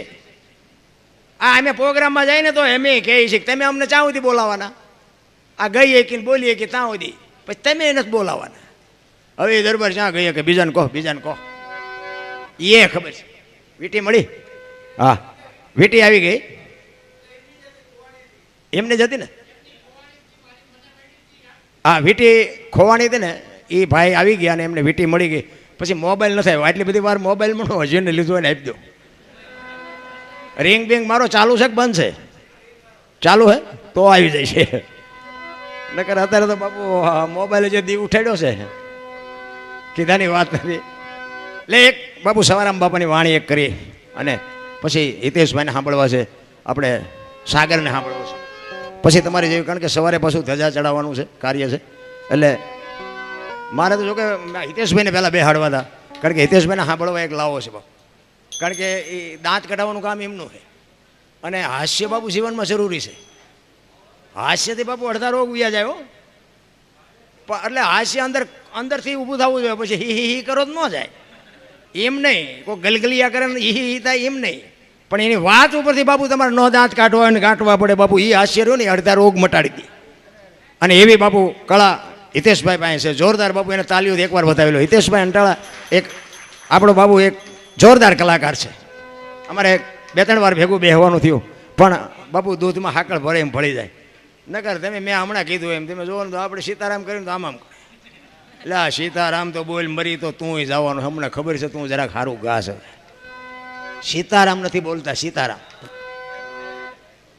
આ અમે પ્રોગ્રામમાં જઈને તો એમ કહે છે કે તમે અમને ચા સુધી બોલાવાના, આ ગઈ કે બોલીએ કે ત્યાં સુધી, પછી તમે નથી બોલાવાના. હવે એ દરબાર ક્યાં ગઈએ કે બીજાને કહો એ ખબર છે. વીંટી મળી? હા વીંટી આવી ગઈ એમને જતી ને. હા વીંટી ખોવાણી હતી ને એ ભાઈ આવી ગયા ને એમને વીંટી મળી ગઈ. પછી મોબાઈલ ન થાય આટલી બધી વાર મોબાઈલમાં હજીને લીધું હોય ને આપી દો. રિંગ બિંગ મારો ચાલુ છે કે બંધ છે? ચાલુ હે તો આવી જાય છે, નકર અત્યારે તો બાપુ મોબાઈલ જે દી ઉઠાડ્યો છે કીધાની વાત નથી. એટલે એક બાપુ સવારામ બાપાની વાણી એક કરી અને પછી હિતેશભાઈને સાંભળવા છે, આપણે સાગરને સાંભળવું છે, પછી તમારી જેવી, કારણ કે સવારે પાછું ધજા ચડાવવાનું છે કાર્ય છે. એટલે મારે તો જો કે હિતેશભાઈને પહેલાં બેહાડવા હતા, કારણ કે હિતેશભાઈને સાંભળવા એક લાવો છે બાપુ, કારણ કે એ દાંત કઢાવવાનું કામ એમનું છે. અને હાસ્ય બાપુ જીવનમાં જરૂરી છે. હાસ્યથી બાપુ અડધા રોગ ઉયા જાય હો. એટલે હાસ્ય અંદરથી ઊભું થવું જોઈએ, પછી હી કરો તો ન જાય. એમ નહીં કોઈ ગલગલિયા કરે ને હી થાય એમ નહીં, પણ એની વાત ઉપરથી બાપુ તમારે ન દાંત કાઢવા ને કાઢવા પડે બાપુ. એ હાસ્ય રહ્યો ને અડધા રોગ મટાડી દે. અને એવી બાપુ કળા હિતેશભાઈ પાસે છે જોરદાર. બાપુ એને તાલીઓ એકવાર બતાવેલો. હિતેશભાઈ અંટાળા એક આપણો બાબુ એક જોરદાર કલાકાર છે. અમારે 2-3 વાર ભેગું બેહવાનું થયું, પણ બાપુ દૂધમાં હાકળ ભરે એમ ભળી જાય. નકર તમે મેં હમણાં કીધું એમ તમે જોવો ને તો આપણે સીતારામ કર્યું તો આમ એટલે આ સીતારામ તો બોલ મરી તો તું જવાનું. હમણાં ખબર છે તું જરાક સારું ગાસ. સીતારામ નથી બોલતા, સીતારામ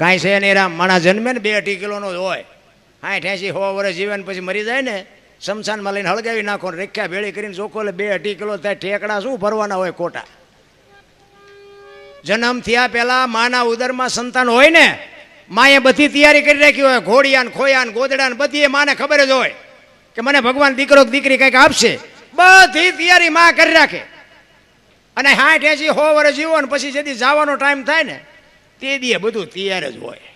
કાંઈ છે નહીં રામ. માણસ જન્મે ને 2-2.5 કિલોનો જ હોય, 60-80 100 વર્ષ જીવે ને પછી મરી જાય ને શમશાનમાં લઈને હળગાવી નાખો, રેખ્યા ભેળી કરીને ચોખ્ખો એટલે 2-2.5 કિલો થાય. ઠેકડા શું ભરવાના હોય ખોટા? જન્મ થયા પહેલા માના ઉદરમાં સંતાન હોય ને, માએ બધી તૈયારી કરી રાખી હોય, ઘોડિયા ને ખોયા ને ગોદડા ને બધી માને ખબર જ હોય કે મને ભગવાન દીકરો દીકરી કંઈક આપશે. બધી તૈયારી માં કરી રાખે અને 60-80 100 વર્ષ જીવો ને પછી જેથી જવાનો ટાઈમ થાય ને તે દીએ બધું તૈયાર જ હોય.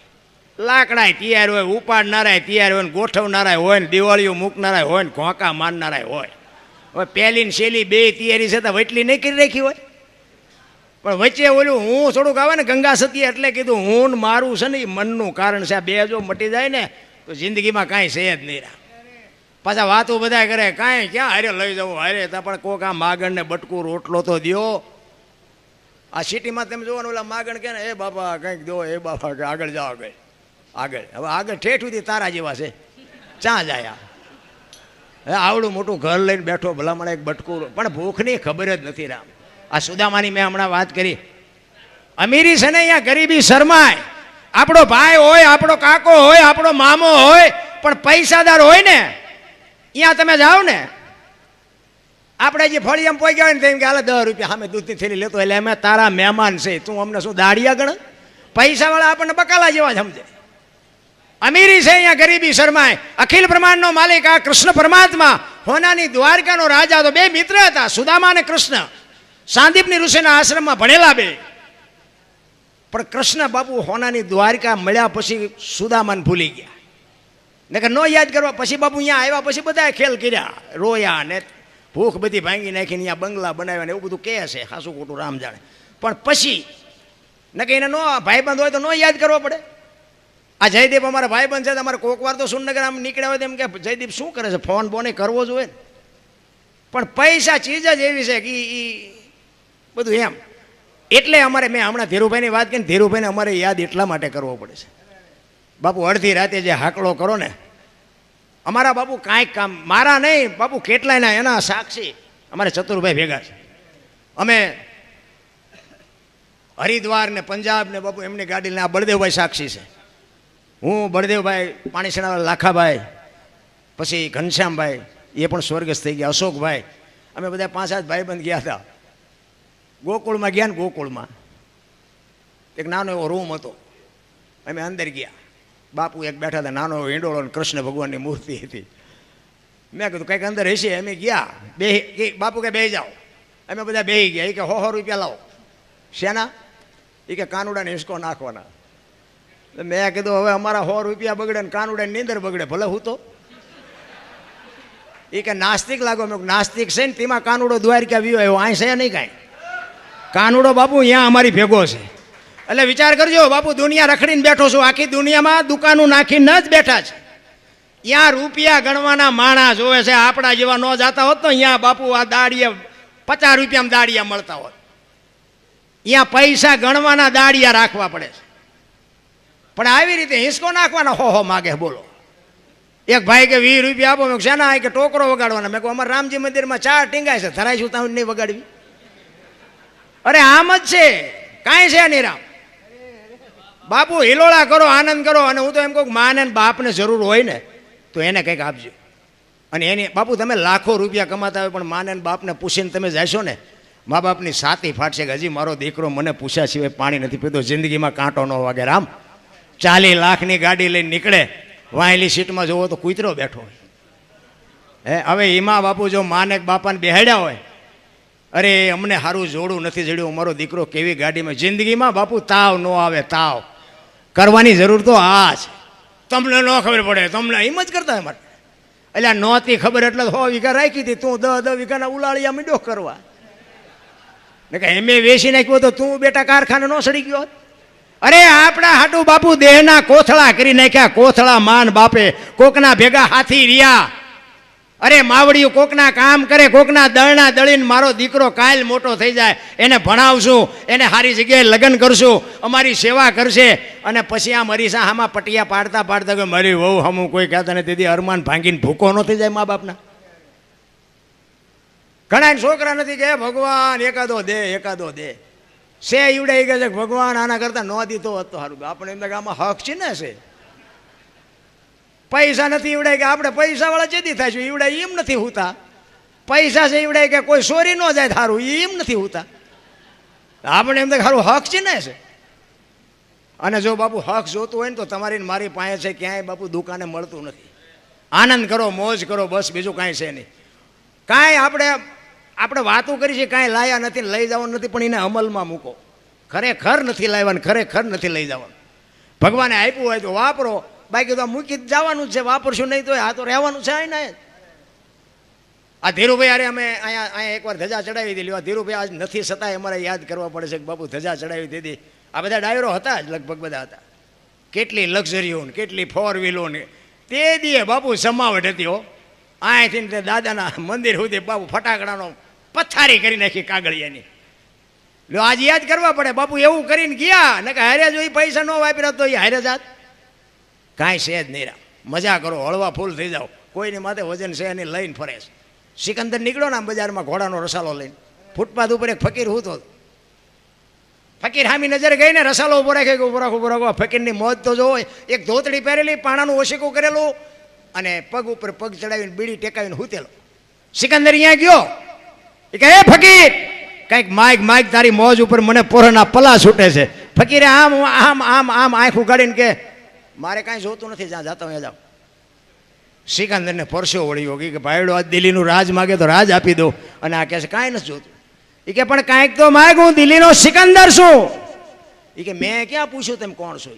લાકડા તૈયાર હોય, ઉપાડનારાય તૈયાર હોય, ગોઠવનારાય હોય ને દિવાળીઓ મૂકનારાય હોય ને ઘોંકા મારનારાય હોય. હવે પહેલી ને છેલ્લી બે તૈયારી છે તો વટલી નહીં કરી રાખી હોય. પણ વચ્ચે ઓલું હું થોડુંક આવે ને ગંગા સતી એટલે કીધું હું ને મારું છે ને એ મનનું કારણ છે. આ બે જો મટી જાય ને તો જિંદગીમાં કાંઈ છે જ નહીં. પાછા વાતો બધા કરે કાંઈ ક્યાં હારે લઈ જવું હારે તા, પણ કોક આ માગણ ને બટકું રોટલો તો દ્યો. આ સિટીમાં તમે જોવાનું ઓલા માગણ કે ને એ બાપા કંઈક દો, એ બાપા કે આગળ જાઓ આગળ આગળ. હવે આગળ ઠેઠ સુધી તારા જેવા છે, ક્યાં જાય? હવે આવડું મોટું ઘર લઈને બેઠો ભલામણ એક બટકું, પણ ભૂખની ખબર જ નથી રામ. આ સુદામાની મેં હમણાં વાત કરી. અમીરી છે ને અહીંયા ગરીબી શરમાય. આપણો ભાઈ હોય, આપણો કાકો હોય, આપણો મામો હોય, પણ પૈસાદાર હોય ને અહીંયા તમે જાઓ ને, આપણે જે ફળિયામાં પોઈ ગયા હોય ને તેમ કે હાલે 10 રૂપિયા સામે દૂધની થેલી લેતો, એટલે અમે તારા મહેમાન છે, તું અમને શું દાડિયા ગણ? પૈસાવાળા આપણને બકાલા જેવા જ સમજે. અમીરી છે અહીંયા ગરીબી શરમાય. અખિલ બ્રહ્માંડનો માલિક આ કૃષ્ણ પરમાત્મા, હોનાની દ્વારકાનો રાજા. તો બે મિત્ર હતા, સુદામા અને કૃષ્ણ. સાંદીપની ઋષિના આશ્રમમાં ભણેલા બે. પણ કૃષ્ણ બાપુ હોનાની દ્વારકા મળ્યા પછી સુદામાને ભૂલી ગયા. નકર નો યાદ કરવા. પછી બાપુ અહીંયા આવ્યા પછી બધા ખેલ કર્યા, રોયા ને ભૂખ બધી ભાંગી નાખીને અહીંયા બંગલા બનાવ્યા ને એવું બધું કહે છે, ખાસું ખોટું રામ જાણે. પણ પછી નકર એને નો ભાઈબંધ હોય તો નો યાદ કરવો પડે. આ જયદીપ અમારા ભાઈબંધ છે, અમારે કોક વાર તો સુરનગર આમ નીકળ્યા હોય તેમ કે જયદીપ શું કરે છે, ફોન બોને કરવો જોઈએ. પણ પૈસા ચીજ જ એવી છે કે બધું એમ. એટલે અમારે મેં હમણાં ધીરુભાઈની વાત કરીને, ધીરુભાઈને અમારે યાદ એટલા માટે કરવો પડે છે. બાપુ અડધી રાતે જે હાકલો કરો ને, અમારા બાપુ કાંઈક કામ મારા નહીં બાપુ કેટલાયના એના સાક્ષી અમારે ચતુરભાઈ ભેગા છે. અમે હરિદ્વાર ને પંજાબ ને બાપુ એમની ગાડી લઈને, આ બળદેવભાઈ સાક્ષી છે, હું બળદેવભાઈ, પાણીસેણાવાળા લાખાભાઈ, પછી ઘનશ્યામભાઈ એ પણ સ્વર્ગસ્થ થઈ ગયા, અશોકભાઈ, અમે બધા 5-7 ભાઈબંધ ગયા હતા. ગોકુળમાં ગયા ને, ગોકુળમાં એક નાનો એવો રૂમ હતો, અમે અંદર ગયા. બાપુ એક બેઠા હતા, નાનો એવો હિંડોળો ને કૃષ્ણ ભગવાનની મૂર્તિ હતી. મેં કીધું કંઈક અંદર હશે. અમે ગયા, બે બાપુ કે બેસી જાઓ. અમે બધા બેસી ગયા. એ કે 100 રૂપિયા લાવો. શેના? એ કે કાનુડાને હિંચકો નાખવાના. મેં કીધું હવે અમારા 100 રૂપિયા બગડે ને કાનુડાની નીંદર બગડે, ભલે હું તો. એ કે નાસ્તિક લાગો. મેં નાસ્તિક છે ને તેમાં કાનુડો દ્વારકા વ્યો આવ્યો, અહીં છે નહીં કાંઈ. કાનુડો બાપુ અહીંયા અમારી ભેગો છે. એટલે વિચાર કરજો બાપુ, દુનિયા રખડીને બેઠો છું, આખી દુનિયામાં દુકાનો નાખીને જ બેઠા છે. ત્યાં રૂપિયા ગણવાના માણસ જોવે છે. આપણા જેવા ન જાતા હોત તો અહીંયા બાપુ આ દાડિયા 50 રૂપિયામાં દાડિયા મળતા હોત. અહીંયા પૈસા ગણવાના દાડિયા રાખવા પડે છે. પણ આવી રીતે હિંચકો નાખવાના હો માગે. બોલો. એક ભાઈ કે 20 રૂપિયા આપો. મેં શેના? કે ટોકરો વગાડવાના. મેં કહું અમારે રામજી મંદિરમાં 4 ટીંગાય છે, ધરાઈશું તમે નહીં વગાડવી? અરે આમ જ છે, કાંઈ છે નહીં રામ. બાપુ હિલોળા કરો, આનંદ કરો. અને હું તો એમ કહું માને બાપને જરૂર હોય ને તો એને કંઈક આપજો. અને એની બાપુ તમે લાખો રૂપિયા કમાતા હોય પણ માને બાપને પૂછીને તમે જશો ને, મા બાપની છાતી ફાટશે કે હજી મારો દીકરો મને પૂછ્યા સિવાય પાણી નથી પીતો, જિંદગીમાં કાંટો ન વાગે. રામ 40 લાખની ગાડી લઈને નીકળે, વાહેલી સીટમાં જોવો તો કૂતરો બેઠો હોય. હવે એમાં બાપુ જો માને બાપાને બેહાડ્યા હોય, અરે અમને સારું જોડું નથી જડ્યું, અમારો દીકરો કેવી ગાડીમાં. જિંદગીમાં બાપુ તાવ ન આવે. તાવ કરવાની જરૂર તો આ છે. તમને ન ખબર પડે, તમને એમ જ કરતા હોય. એટલે નહોતી ખબર એટલે 100 વીઘા રાખી હતી, તું 10 વીઘાના ઉલાળિયા મીડો કરવા. ને કે એમે વેચી નાખ્યો તો તું બેટા કારખાને ન સડી ગયો. અરે આપણા હાટું બાપુ દેહના કોથળા કરી નાખ્યા. કોથળા માન બાપે કોકના ભેગા હાથી રહ્યા. અરે માવડિયું કોકના કામ કરે, કોકના દળના દળીને મારો દીકરો કાલ મોટો થઈ જાય, એને ભણાવશું, એને સારી જગ્યાએ લગ્ન કરશું, અમારી સેવા કરશે. અને પછી આ મરીસા આમાં પટિયા પાડતા પાડતા કે મારી વહુ હમું કોઈ કહેતા નથી, તેથી અરમાન ભાંગીને ભૂકો ન થઈ જાય મા બાપના. ઘણા છોકરા નથી કે ભગવાન એકાદો દે, એકાદો દે. સે ઈવડે એ કહે છે ભગવાન આના કરતાં ન દીધો હોત તો સારું. આપણે એમ કે આમાં હક છે ને છે. પૈસા નથી ઈવડે કે આપણે પૈસાવાળા જેદી થાય છે ઈવડે એમ નથી હોતા. પૈસા છે ઈવડે કે કોઈ ચોરી ન જાય થારું એમ નથી હોતા. આપણે એમ તો સારું હક છે ને છે. અને જો બાપુ હક જોતું હોય ને તો તમારી મારી પાસે છે, ક્યાંય બાપુ દુકાને મળતું નથી. આનંદ કરો, મોજ કરો, બસ બીજું કાંઈ છે નહીં. કાંઈ આપણે વાતો કરી છે, કાંઈ લાયા નથી, લઈ જવાનું નથી, પણ એને અમલમાં મૂકો. ખરેખર નથી લાવવાનું, ખરેખર નથી લઈ જવાનું. ભગવાને આપ્યું હોય તો વાપરો, બાકી તો મૂકી જવાનું જ છે. વાપરશું નહીં તો આ તો રહેવાનું છે. આ ને આ ધીરુભાઈ અરે અમે અહીંયા એકવાર ધજા ચડાવી દીધી. ધીરુભાઈ આજ નથી છતાંય અમારે યાદ કરવા પડે છે કે બાપુ ધજા ચડાવી દીધી. આ બધા ડાયરો હતા જ, લગભગ બધા હતા. કેટલી લક્ઝરીઓ ને કેટલી ફોર વ્હીલો ને તે દીએ બાપુ જમાવટ હતી. હો અહીંથી તે દાદાના મંદિર સુધી બાપુ ફટાકડાનો પથારી કરી નાખી કાગળિયાની. લો આજ યાદ કરવા પડે. બાપુ એવું કરીને ગયા ને કે હારે જો એ પૈસા ન વાપર્યા તો એ હારે જાત. કાંઈ છે જ નહીં. મજા કરો, હળવા ફૂલ થઈ જાઓ. કોઈની માથે વજન છે એની લઈને ફરે છે. સિકંદર નીકળ્યો ને આમ બજારમાં ઘોડાનો રસાલો લઈને, ફૂટપાથ ઉપર એક ફકીર હૂતો. ફકીર હામી નજરે ગઈ ને રસાલો ઉભો રાખે, ઉભો રાખો. ફકીરની મોજ તો જોવો. એક ધોતડી પહેરેલી, પાણાનું ઓશીકું કરેલું અને પગ ઉપર પગ ચડાવીને બીડી ટેકાવીને હૂતેલો. સિકંદર અહીંયા ગયો. એ કહે એ ફકીર કંઈક માઈક તારી મોજ ઉપર મને પોરના પલા છૂટે છે. ફકીરે આમ આમ આમ આમ આંખ ઉગાડીને કે મારે કાંઈ જોતું નથી, જ્યાં જાતા હું જાઉં. સિકંદરને પરસ્યો વળ્યો કે ભાઈડો આ દિલ્હીનું રાજ માગે તો રાજ આપી દો. અને આ કહે છે કાંઈ નથી જોતું. એ કે પણ કાંઈક તો માગ, હું દિલ્હીનો સિકંદર છું. એ કે મેં ક્યાં પૂછ્યું તેમ કોણ છો?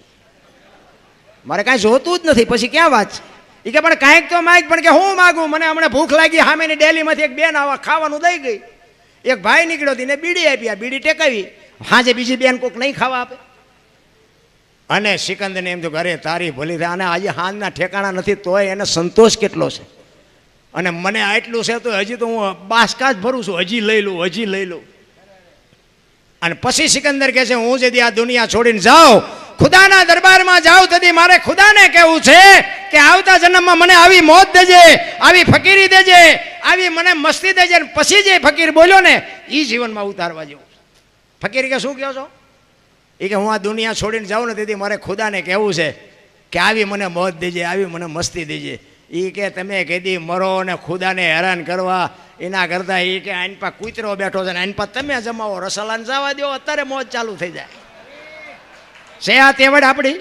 મારે કાંઈ જોતું જ નથી, પછી ક્યાં વાત છે? એ કે પણ કાંઈક તો માગ, પણ કે હું માગું? મને હમણાં ભૂખ લાગી, સામેની ડેલીમાંથી એક બેન આવા ખાવાનું દઈ ગઈ. એક ભાઈ નીકળ્યો તેને બીડી આપી, આ બીડી ટેકાવી. હાજે બીજી બેન કોઈક નહીં ખાવા આપે. અને સિકંદરને એમ તો અરે તારી ભલી થાય. અને આજે હાંજના ઠેકાણા નથી તોય એને સંતોષ કેટલો છે. અને મને આટલું છે તો હજી તો હું બાસકા જ ભરું છું, હજી લઈ લઉં. અને પછી સિકંદર કહે છે હું જેથી આ દુનિયા છોડીને જાઉં, ખુદાના દરબારમાં જાઉં, તેથી મારે ખુદાને કહેવું છે કે આવતા જન્મમાં મને આવી મોત દેજે, આવી ફકીરી દેજે, આવી મને મસ્તી દેજે. પછી જે ફકીર બોલ્યો ને એ જીવનમાં ઉતારવા જેવું. ફકીર કે શું કહો છો? એ કે હું આ દુનિયા છોડીને જાઉં ને તેથી મારે ખુદાને કહેવું છે કે આવી મને મોત દેજે, આવી મને મસ્તી દેજે. એ કે તમે કીધી મરો ને ખુદાને હેરાન કરવા એના કરતાં એ કે આઈન પા કૂતરો બેઠો છે ને આઈન પા તમે જમાવો, રસાલાને જવા દો, અત્યારે મોજ ચાલુ થઈ જાય છે. આ તેવડ આપણી